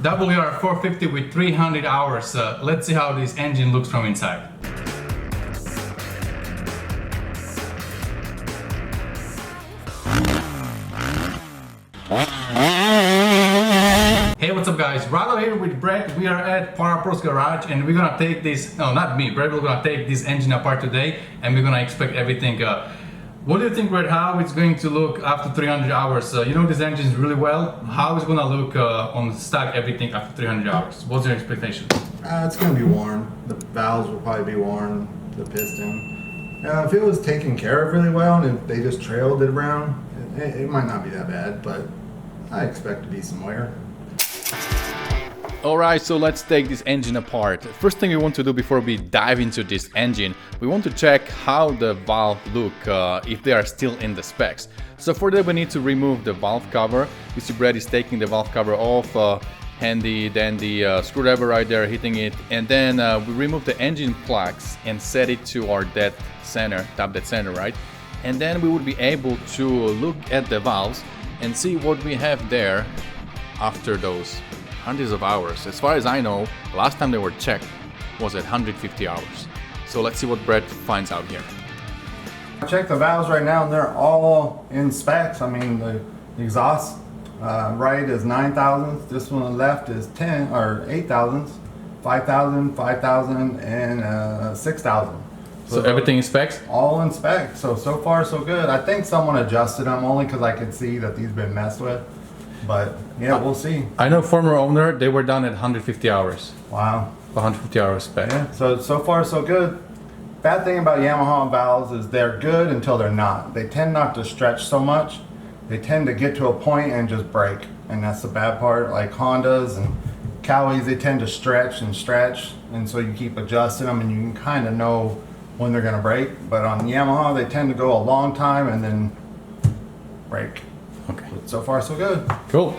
WR450 with 300 hours. Let's see how this engine looks from inside. Hey, what's up guys? Rado here with Brett. We are at Parapros Garage and we're gonna take this, no not me, Brett, we're gonna take this engine apart today and we're gonna inspect everything. What do you think, Brett, how it's going to look after 300 hours? You know this engine really well. How is it gonna look on stock, everything after 300 hours? What's your expectation? It's gonna be worn. The valves will probably be worn, the piston. If it was taken care of really well and if they just trailed it around, it might not be that bad, but I expect to be some wear. Alright, so let's take this engine apart. First thing we want to do before we dive into this engine, we want to check how the valve look, if they are still in the specs. So for that we need to remove the valve cover. You see Brett is taking the valve cover off, handy dandy screwdriver right there, hitting it, and then we remove the engine plugs and set it to our dead center, top dead center, right? And then we would be able to look at the valves and see what we have there after those hundreds of hours. As far as I know, last time they were checked was at 150 hours. So let's see what Brett finds out here. I checked the valves right now and they're all in specs. I mean, the exhaust right is 9 thousandths, this one on the left is 10 or 8 thousandths, 5,000, 5,000, and 6,000. So everything in specs? All in specs. So far so good. I think someone adjusted them only because I could see that these been messed with. But yeah, we'll see. I know former owner, they were done at 150 hours. Wow. 150 hours spec. Yeah, so far so good. Bad thing about Yamaha valves is they're good until they're not. They tend not to stretch so much. They tend to get to a point and just break. And that's the bad part. Like Hondas and Cowies, they tend to stretch. And so you keep adjusting them and you can kind of know when they're gonna break. But on Yamaha, they tend to go a long time and then break. Okay. But so far so good. Cool.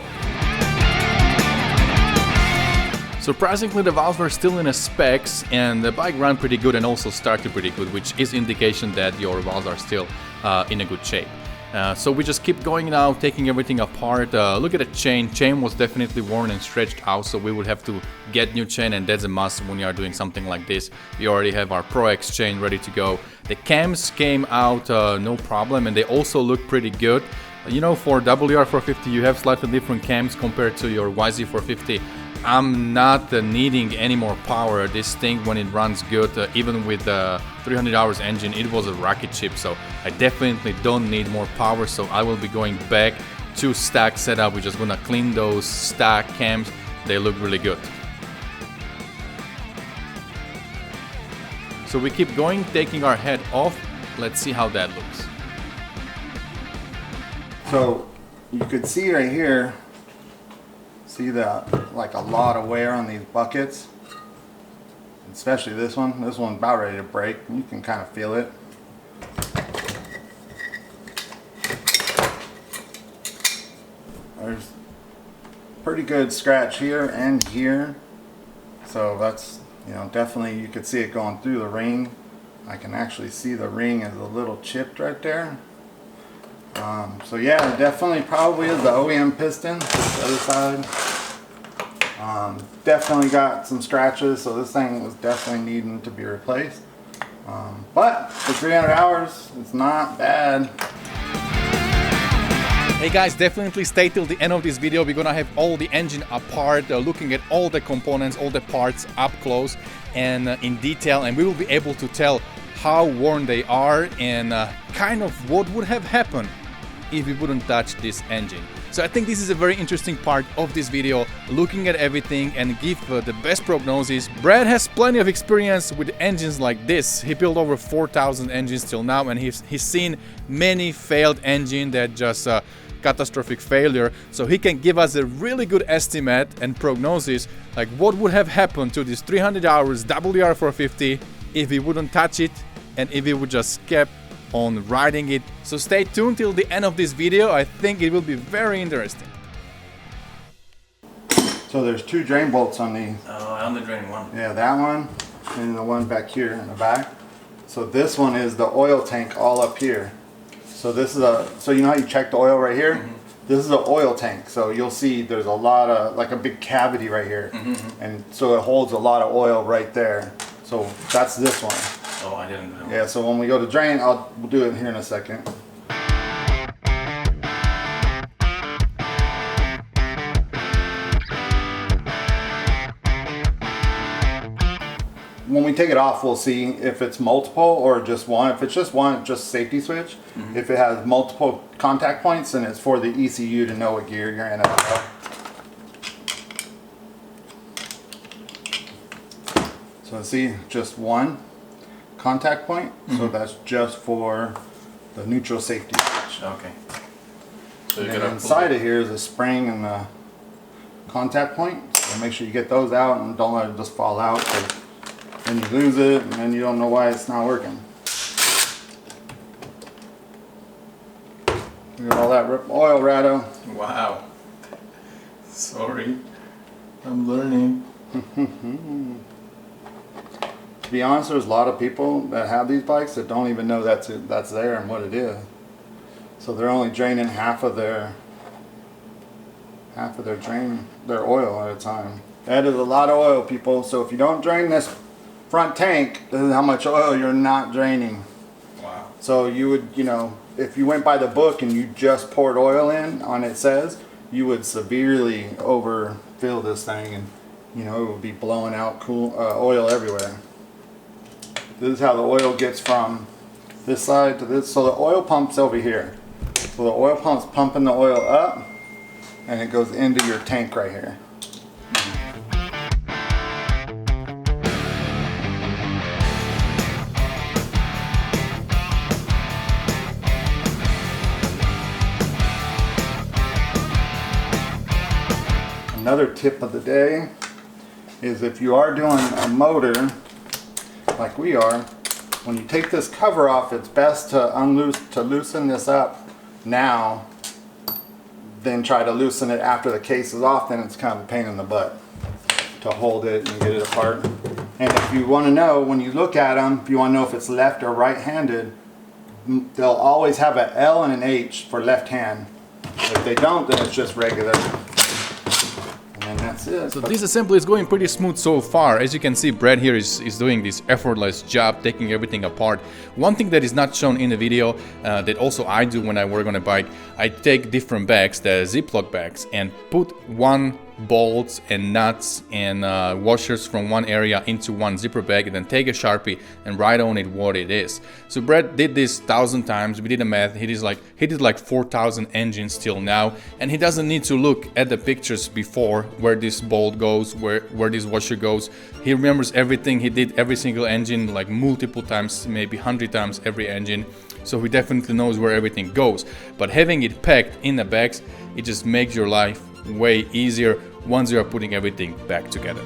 Surprisingly, the valves were still in the specs and the bike ran pretty good and also started pretty good, which is indication that your valves are still in a good shape. So we just keep going now, taking everything apart. Look at the chain. Chain was definitely worn and stretched out, so we would have to get new chain, and that's a must when you are doing something like this. We already have our Pro X chain ready to go. The cams came out no problem, and they also look pretty good. You know, for WR450 you have slightly different cams compared to your YZ450. I'm not needing any more power. This thing, when it runs good, even with the 300 hours engine, it was a rocket ship, so I definitely don't need more power. So I will be going back to stock setup. We're just gonna clean those stock cams. They look really good. So we keep going, taking our head off. Let's see how that looks. So you could see right here, see that like a lot of wear on these buckets, especially this one. This one's about ready to break. You can kind of feel it. There's pretty good scratch here and here, so that's, you know, definitely you could see it going through the ring. I can actually see the ring is a little chipped right there. So yeah, definitely probably is the OEM piston. The other side definitely got some scratches, so this thing was definitely needing to be replaced. But for 300 hours, it's not bad. Hey guys, definitely stay till the end of this video. We're gonna have all the engine apart, looking at all the components, all the parts up close and in detail, and we will be able to tell how worn they are and kind of what would have happened if we wouldn't touch this engine. So I think this is a very interesting part of this video, looking at everything and give the best prognosis. Brad has plenty of experience with engines like this. He built over 4,000 engines till now, and he's seen many failed engines that just catastrophic failure. So he can give us a really good estimate and prognosis, like what would have happened to this 300 hours WR450 if we wouldn't touch it and if we would just kept on riding it. So stay tuned till the end of this video. I think it will be very interesting. So there's two drain bolts on these. I'm the draining one. Yeah, that one and the one back here in the back. So this one is the oil tank all up here. So this is so you know how you check the oil right here? This is an oil tank, so you'll see there's a lot of, like a big cavity right here. And so it holds a lot of oil right there. So that's this one. Oh, I didn't know. Yeah, so when we go to drain, we'll do it here in a second. When we take it off, we'll see if it's multiple or just one. If it's just one, just safety switch. If it has multiple contact points, then it's for the ECU to know what gear you're in. So see, just one contact point. So that's just for the neutral safety switch. Okay. So And inside of here is a spring and the contact point. So make sure you get those out and don't let it just fall out. Then you lose it, and then you don't know why it's not working. Look at all that oil rattle. Wow. Sorry. I'm learning. To be honest, there's a lot of people that have these bikes that don't even know that's there and what it is. So they're only draining half of their oil at a time. That is a lot of oil, people. So if you don't drain this front tank, this is how much oil you're not draining. Wow. So you would, if you went by the book and you just poured oil in on it says, you would severely overfill this thing, and it would be blowing out oil everywhere. This is how the oil gets from this side to this. So the oil pump's over here. So the oil pump's pumping the oil up, and it goes into your tank right here. Another tip of the day is if you are doing a motor like we are, when you take this cover off, it's best to loosen this up now, then try to loosen it after the case is off. Then it's kind of a pain in the butt to hold it and get it apart. And if you want to know, when you look at them, if you want to know if it's left or right-handed, they'll always have an L and an H for left hand. If they don't, then it's just regular. And that's it. So this assembly is going pretty smooth so far. As you can see, Brad here is doing this effortless job, taking everything apart. One thing that is not shown in the video, that also I do when I work on a bike, I take different bags, the Ziploc bags, and put one bolts and nuts and washers from one area into one zipper bag, and then take a Sharpie and write on it what it is. So Brad did this 1,000 times. We did the math. He did like 4,000 engines till now, and he doesn't need to look at the pictures before where this bolt goes, where this washer goes. He remembers everything. He did every single engine like multiple times, maybe 100 times every engine. So he definitely knows where everything goes. But having it packed in the bags, it just makes your life way easier once you are putting everything back together.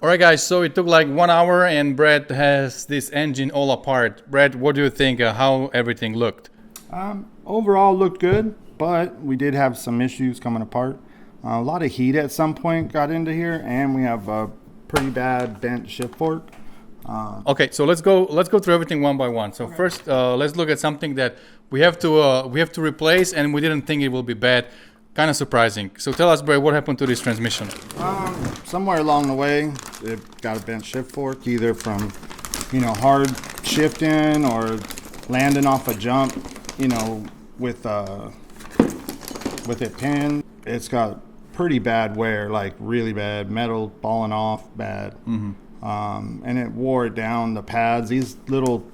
Alright guys, so it took like 1 hour and Brad has this engine all apart. Brad, what do you think how everything looked? Overall looked good, but we did have some issues coming apart. A lot of heat at some point got into here, and we have pretty bad bent shift fork. Okay, so let's go through everything one by one. So first, let's look at something that we have to replace, and we didn't think it will be bad. Kind of surprising. So tell us, Bray, what happened to this transmission? Somewhere along the way, it got a bent shift fork, either from, hard shifting or landing off a jump, with it pinned. It's got pretty bad wear, like really bad, metal falling off bad. And it wore it down. The pads, these little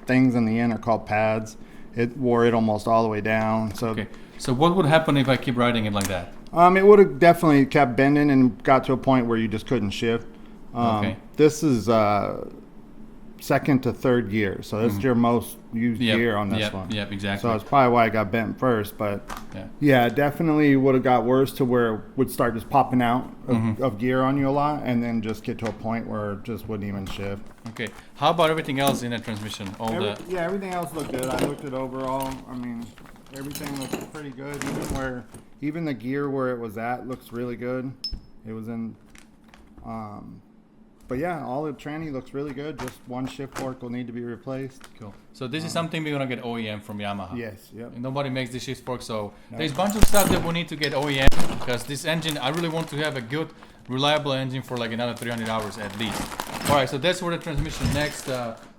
things in the end are called pads. It wore it almost all the way down. So, okay. So what would happen if I keep riding it like that? It would have definitely kept bending and got to a point where you just couldn't shift. Okay. This is second to third gear, so this is your most used gear on this one. Yep, exactly. So that's probably why I got bent first, but yeah, definitely would have got worse to where it would start just popping out of gear on you a lot, and then just get to a point where it just wouldn't even shift. Okay. How about everything else in the transmission? Everything else looked good. I looked at overall. I mean, everything looks pretty good. Even the gear where it was at looks really good. It was in. But yeah, all the tranny looks really good. Just one shift fork will need to be replaced. Cool. So this is something we're gonna get OEM from Yamaha. Yes. Yep. And nobody makes the shift fork, so there's a bunch of stuff that we need to get OEM, because this engine, I really want to have a good, reliable engine for like another 300 hours at least. All right, so that's for the transmission. Next,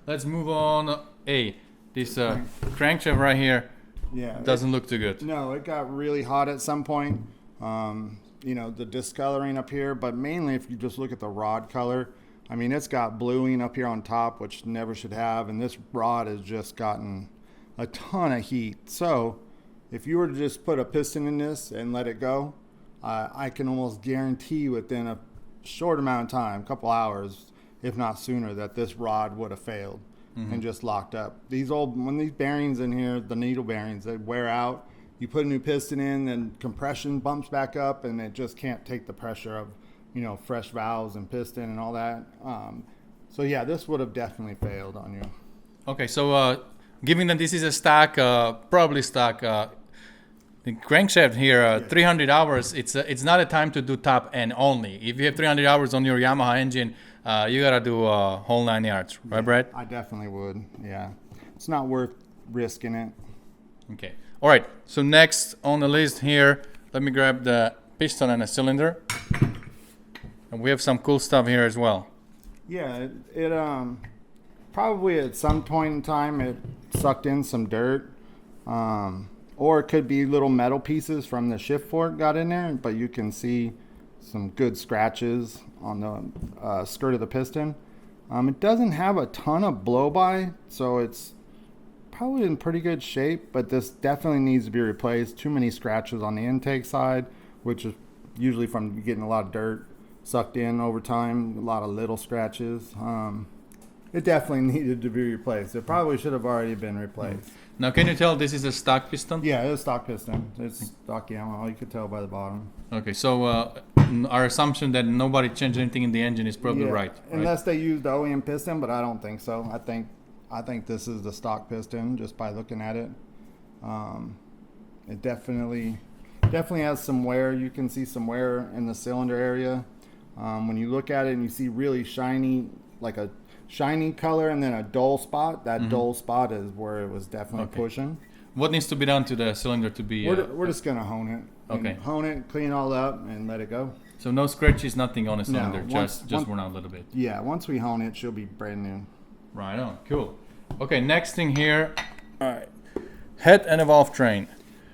let's move on. This crankshaft right here. Yeah. Doesn't look too good. No, it got really hot at some point. The discoloring up here, but mainly if you just look at the rod color, I mean, it's got bluing up here on top, which never should have, and this rod has just gotten a ton of heat. So if you were to just put a piston in this and let it go, I can almost guarantee within a short amount of time, a couple hours, if not sooner, that this rod would have failed and just locked up. When these bearings in here, the needle bearings, they wear out. You put a new piston in, and compression bumps back up, and it just can't take the pressure of, fresh valves and piston and all that. So yeah, this would have definitely failed on you. Okay, so given that this is a stock, probably stock, the crankshaft here, 300 hours, it's not a time to do top end only. If you have 300 hours on your Yamaha engine, you gotta do a whole 9 yards, right, Brad? I definitely would, yeah. It's not worth risking it. Okay. All right, so next on the list here, let me grab the piston and a cylinder. And we have some cool stuff here as well. Yeah, it probably at some point in time it sucked in some dirt. Or it could be little metal pieces from the shift fork got in there, but you can see some good scratches on the skirt of the piston. It doesn't have a ton of blow-by, so it's probably in pretty good shape, but this definitely needs to be replaced. Too many scratches on the intake side, which is usually from getting a lot of dirt sucked in over time, a lot of little scratches. It definitely needed to be replaced. It probably should have already been replaced. Now, can you tell this is a stock piston? Yeah, it's a stock piston. It's stock Yamaha. You could tell by the bottom. Okay, so our assumption that nobody changed anything in the engine is probably right. Unless they used the OEM piston, but I don't think so. I think this is the stock piston just by looking at it. It definitely has some wear. You can see some wear in the cylinder area. When you look at it and you see really shiny, like a shiny color and then a dull spot, that dull spot is where it was definitely pushing. What needs to be done to the cylinder to be... We're just going to hone it. Okay. Hone it, clean it all up, and let it go. So no scratches, nothing on the cylinder, No, just worn out a little bit. Yeah, once we hone it, she'll be brand new. Right on, cool. Okay, next thing here. All right, head and a valve train.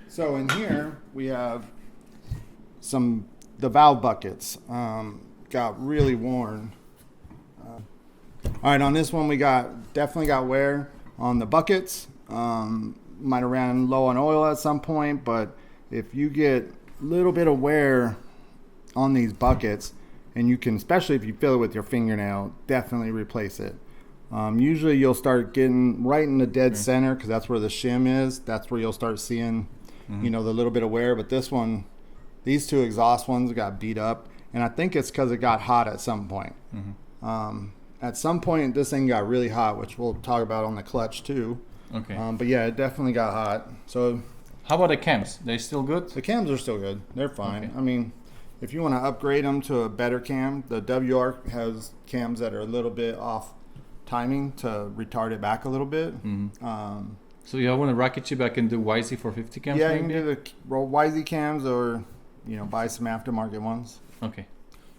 So in here, we have the valve buckets. Got really worn. All right, on this one we definitely got wear on the buckets. Might have ran low on oil at some point, but if you get a little bit of wear on these buckets, and you can, especially if you feel it with your fingernail, definitely replace it. Usually you'll start getting right in the dead center, because that's where the shim is. That's where you'll start seeing, the little bit of wear. But this one, these two exhaust ones got beat up, and I think it's because it got hot at some point. At some point, this thing got really hot, which we'll talk about on the clutch too. Okay. But yeah, it definitely got hot. So, how about the cams? They still good? The cams are still good. They're fine. Okay. I mean, if you want to upgrade them to a better cam, the WR has cams that are a little bit off timing to retard it back a little bit. So you want a rocket chip, I can do YZ450 cams? Yeah, maybe? you can do the YZ cams, or buy some aftermarket ones. Okay,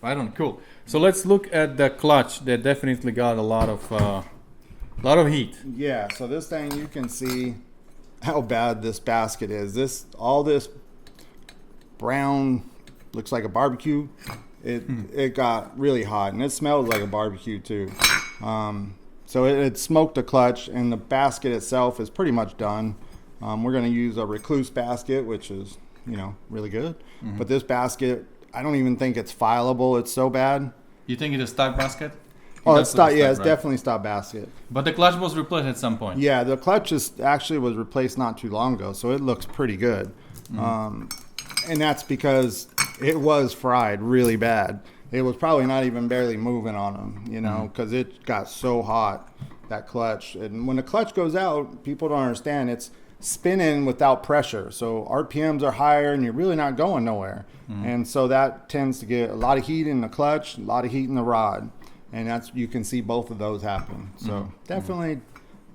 right on, cool. So let's look at the clutch. That definitely got a lot of heat. Yeah, so this thing, you can see how bad this basket is. All this brown looks like a barbecue. It got really hot, and it smells like a barbecue too. So it smoked the clutch, and the basket itself is pretty much done. We're going to use a recluse basket, which is really good. But this basket, I don't even think it's fileable. It's so bad. You think it's a stock basket? Oh, it's stock. Yeah, it's right? definitely stock basket. But the clutch was replaced at some point. Yeah, the clutch actually was replaced not too long ago, so it looks pretty good. And that's because it was fried really bad. It was probably not even barely moving on them, because it got so hot, that clutch. And when the clutch goes out, people don't understand, it's spinning without pressure. So RPMs are higher, and you're really not going nowhere. And so that tends to get a lot of heat in the clutch, a lot of heat in the rod. And you can see both of those happen. So definitely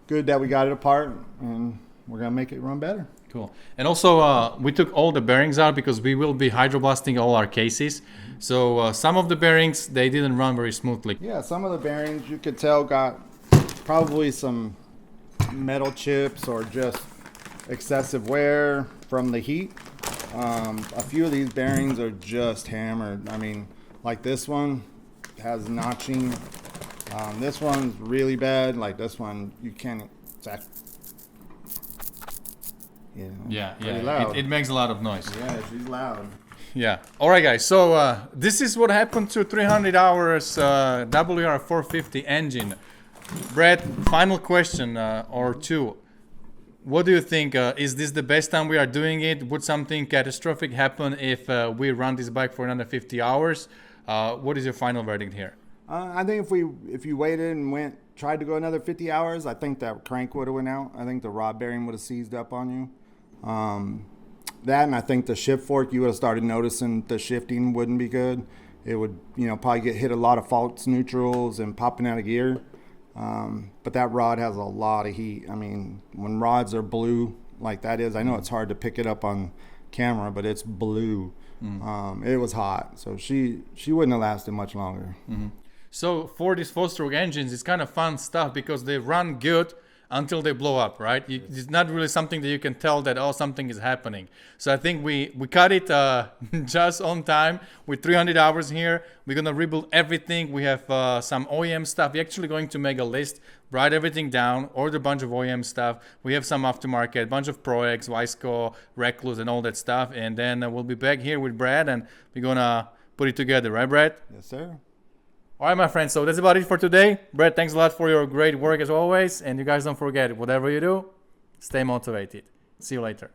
good that we got it apart, and we're going to make it run better. Cool. And also, we took all the bearings out because we will be hydroblasting all our cases. So some of the bearings, they didn't run very smoothly. Yeah, some of the bearings you could tell got probably some metal chips or just excessive wear from the heat. A few of these bearings are just hammered. I mean, like this one has notching. This one's really bad. Like this one, you can't. Yeah. Loud. It makes a lot of noise. Yeah, she's loud. Yeah. All right, guys. So this is what happened to 300 hours WR450 engine. Brett, final question or two. What do you think? Is this the best time we are doing it? Would something catastrophic happen if we run this bike for another 50 hours? What is your final verdict here? I think if you waited and tried to go another 50 hours, I think that crank would have went out. I think the rod bearing would have seized up on you. That, and I think the shift fork, you would have started noticing the shifting wouldn't be good. It would, probably get hit a lot of false neutrals and popping out of gear. But that rod has a lot of heat. I mean, when rods are blue like that is, I know it's hard to pick it up on camera, but it's blue. It was hot, so she wouldn't have lasted much longer. So for these 4-stroke engines, it's kind of fun stuff because they run good until they blow up, right? It's not really something that you can tell that, oh, something is happening. So I think we cut it just on time with 300 hours here. We're going to rebuild everything. We have some OEM stuff. We're actually going to make a list, write everything down, order a bunch of OEM stuff. We have some aftermarket, a bunch of Pro X, Wiseco, Recluse, and all that stuff. And then we'll be back here with Brad, and we're going to put it together, right, Brad? Yes, sir. All right, my friends, so that's about it for today. Brett, thanks a lot for your great work as always. And you guys don't forget, whatever you do, stay motivated. See you later.